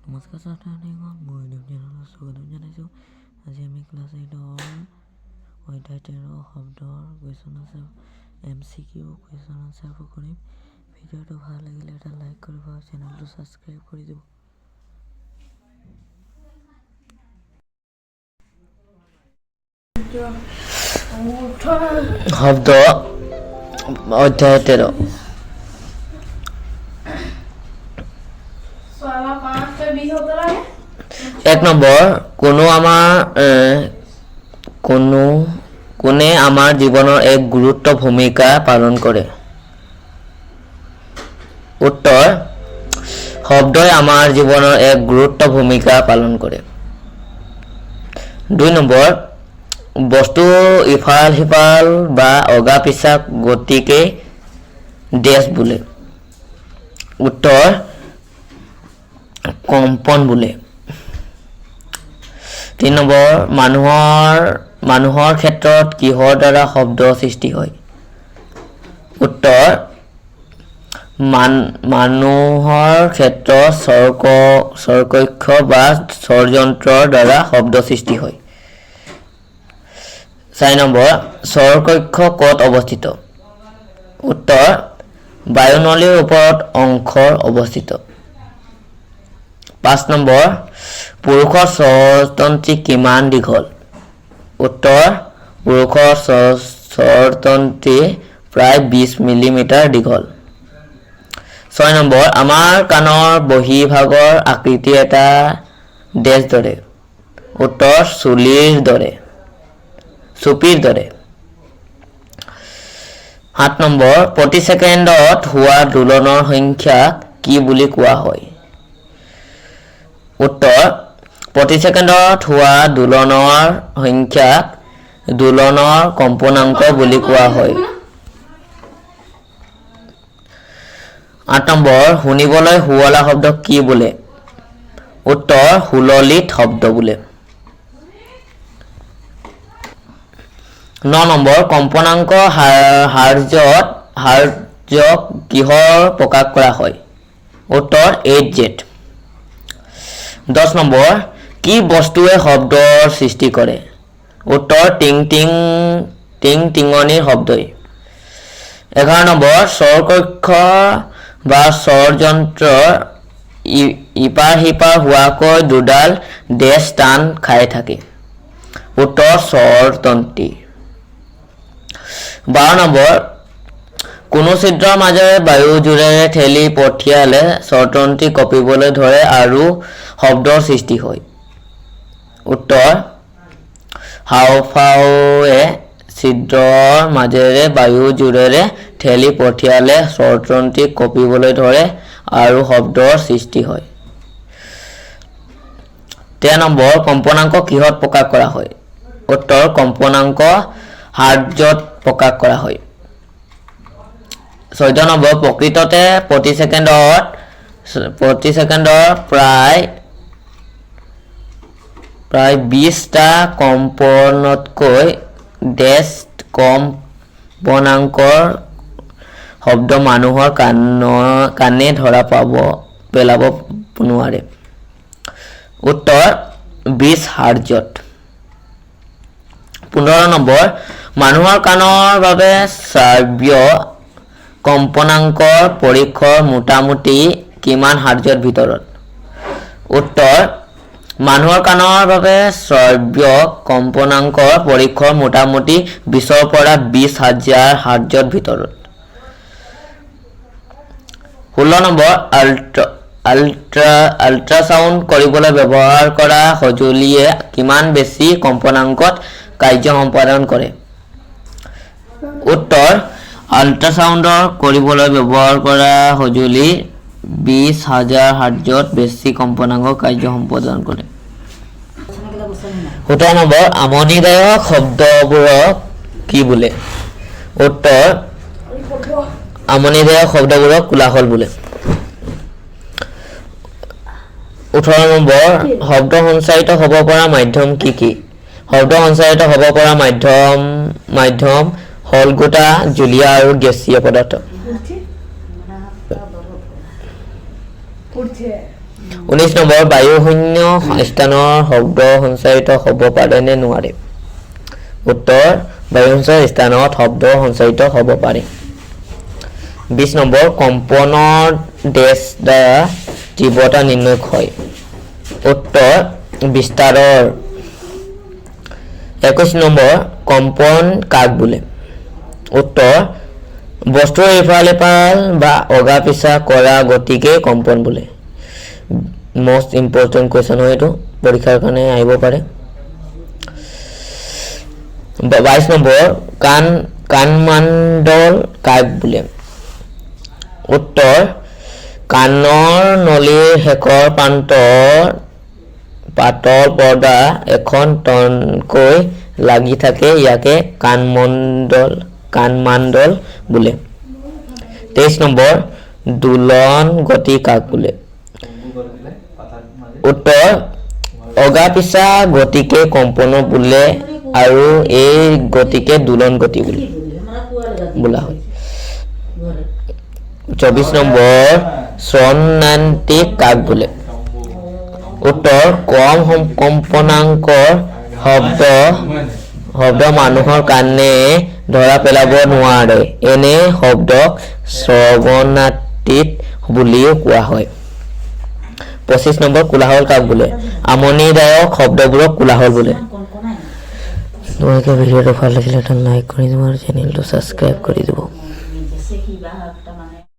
নমস্কাৰ ছাত্ৰছাত্ৰীগণ, মই দেৱজ্ঞানৰ স্বাগতম জনাইছোঁ। আজি আমি ক্লাছ 8ৰ অধ্যায় 13 শব্দৰ কুৱেশ্যন আনচাৰ MCQ কুৱেশ্যন আনচাৰবোৰ কৰিম। ভিডিঅ'টো ভাল লাগিলে এটা লাইক কৰিব আৰু চেনেলটো ছাবস্ক্ৰাইব কৰি দিব। শব্দ অধ্যায় 13 1 নম্বৰ কোনে আমাৰ জীৱনৰ এক গুৰুত্ব ভূমিকা পালন কৰে? উত্তৰ, শব্দই আমাৰ জীৱনৰ এক গুৰুত্ব ভূমিকা পালন কৰে। 2 নম্বৰ, বস্তু ইফাল সিফাল বা অগা পিছা গতিকে ডেছ বোলে। উত্তৰ, কম্পন বোলে। 3 নম্বৰ, মানুহৰ ক্ষেত্ৰত কিহৰ দ্বাৰা শব্দ সৃষ্টি হয়? উত্তৰ, মানুহৰ ক্ষেত্ৰত স্বৰকক্ষ বা স্বৰযন্ত্ৰৰ দ্বাৰা শব্দ সৃষ্টি হয়। 4 নম্বৰ, স্বৰকক্ষ ক'ত অৱস্থিত? উত্তৰ, বায়ুনলীৰ ওপৰত অংশৰ অৱস্থিত। 5 নম্বৰ, পুৰুষৰ স্বৰতন্ত্ৰী কিমান দীঘল? উত্তৰ, পুৰুষৰ স্বৰতন্ত্ৰী প্ৰায় 20 মিলিমিটাৰ দীঘল। 6 নম্বৰ, আমাৰ কাণৰ বহিভাগৰ আকৃতি এটা ডেছ দৰে? উত্তৰ, চুপিৰ দৰে। 7 নম্বৰ, প্ৰতি ছেকেণ্ডত হোৱা দোলনৰ সংখ্যাক কি বুলি কোৱা হয়? উত্তৰ, প্ৰতি ছেকেণ্ডত হোৱা দোলনৰ সংখ্যাক দোলনৰ কম্পনাংক বুলি কোৱা হয়। 8 নম্বৰ, শুনিবলৈ শুৱলা শব্দ কি বোলে? উত্তৰ, সুললিত শব্দ বোলে। 9 নম্বৰ, কম্পনাংক হাৰ্টজক কিহৰ প্ৰকাশ কৰা হয়? উত্তৰ, Hz। 10 নম্বৰ, কি বস্তুৱে শব্দৰ সৃষ্টি কৰে? উত্তৰ, টিং-টিঙনিৰ শব্দই। 11 নম্বৰ, স্বৰকক্ষ বা স্বৰযন্ত্ৰৰ ইপাৰ সিপাৰ হোৱাকৈ দুডাল ডেছ টান খাই থাকে। উত্তৰ, স্বৰতন্ত্ৰী। 12 নম্বৰ, কোনো ছিদ্ৰৰ মাজেৰে বায়ু জোৰেৰে ঠেলি পঠিয়ালে স্বৰতন্ত্ৰী কঁপিবলৈ ধৰে আৰু শব্দৰ সৃষ্টি হয়। উত্তৰ, হাঁওফাঁওৱে ছিদ্ৰৰ মাজেৰে বায়ু জোৰেৰে ঠেলি পঠিয়ালে স্বৰতন্ত্ৰী কঁপিবলৈ ধৰে আৰু শব্দৰ সৃষ্টি হয়। 13 নম্বৰ, কম্পনাংক কিহত প্ৰকাশ কৰা হয়? উত্তৰ, কম্পনাংক হাৰ্টজত প্ৰকাশ কৰা হয়। 14 নম্বৰ, প্ৰকৃততে প্ৰতি ছেকেণ্ডৰ প্ৰায় 20টা কম্পনতকৈ ডেছ কম্পনাংকৰ শব্দ মানুহৰ কাণে ধৰা পেলাব নোৱাৰে। উত্তৰ, 20 হাৰ্টজত। 15 নম্বৰ, মানুহৰ কাণৰ বাবে শ্ৰাব্য কম্পনাংকৰ পৰিসৰ মোটামুটি কিমান হাৰ্টজৰ ভিতৰত? উত্তৰ, মানুহৰ কাণৰ বাবে শ্ৰাব্য কম্পনাংকৰ পৰিসৰ মোটামুটি 20ৰ পৰা 20,000 হাৰ্টজৰ ভিতৰত। 16 নম্বৰ, আল্ট্ৰাছাউণ্ড কৰিবলৈ ব্যৱহাৰ কৰা সঁজুলিয়ে কিমান বেছি কম্পনাংকত কাৰ্য সম্পাদন কৰে? উত্তৰ, আল্ট্ৰাছাউণ্ড কৰিবলৈ ব্যৱহাৰ কৰা সঁজুলি 20,000 হাৰ্টজত বেছি কম্পনাংকত কাৰ্য সম্পাদন কৰে। 17 নম্বৰ, আমনিদায়ক শব্দবোৰক কি বোলে? উত্তৰ, আমনিদায়ক শব্দবোৰক কোলাহল বোলে। 18 নম্বৰ, শব্দ সঞ্চাৰিত হ'ব পৰা মাধ্যম কি কি? শব্দ সঞ্চাৰিত হ'ব পৰা মাধ্যম হলগুটা, জুলীয়া আৰু গেছীয় পদাৰ্থ। 19 নম্বৰ বায়ুশূন্য স্থানৰ শব্দ সঞ্চাৰিত হ'ব পাৰে নে নোৱাৰে উত্তৰ বায়ুশূন্য স্থানত শব্দ সঞ্চাৰিত হ'ব পাৰে 20 নম্বৰ কম্পনৰ ডেছ দ্বাৰা তীব্ৰতা নিৰ্ণয় হয় উত্তৰ বিস্তাৰৰ 21 নম্বৰ কম্পন কাক বোলে উত্তৰ বস্তুৰ ইফাল ইফাল বা অগা পিছা কৰা গতিকে কম্পন বোলে most important question হয় এটো পৰীক্ষাৰ কাৰণে আহিব পাৰে 22 নম্বৰ কানমণ্ডল কাক বোলে উত্তৰ কাণৰ নলীৰ শেষৰ প্ৰান্তৰ পাতল পৰ্দা এখন টনকৈ লাগি থাকে ইয়াকে কানমণ্ডল বোলে 23 নম্বৰ দোলন গতি কাক বোলে উত্তৰ অগা পিছা গতিকে কম্পন বোলে আৰু এই গতিকে দোলন গতি বোলা হয় 24 নম্বৰ স্বনান্তিক কাক বোলে উত্তৰ কম কম্পনাংকৰ শব্দ মানুহৰ কাণে ধৰা পেলাব নোৱাৰে এনে শব্দক শ্ৰৱণাতীত বুলিও কোৱা হয় 25 নম্বৰ কোলাহল কাক বোলে আমনিদায়ক শব্দবোৰক কোলাহল বোলে তোমালোকে ভিডিঅ'টো ভাল লাগিলে এটা লাইক কৰি দিব আৰু চেনেলটো ছাবস্ক্ৰাইব কৰি দিব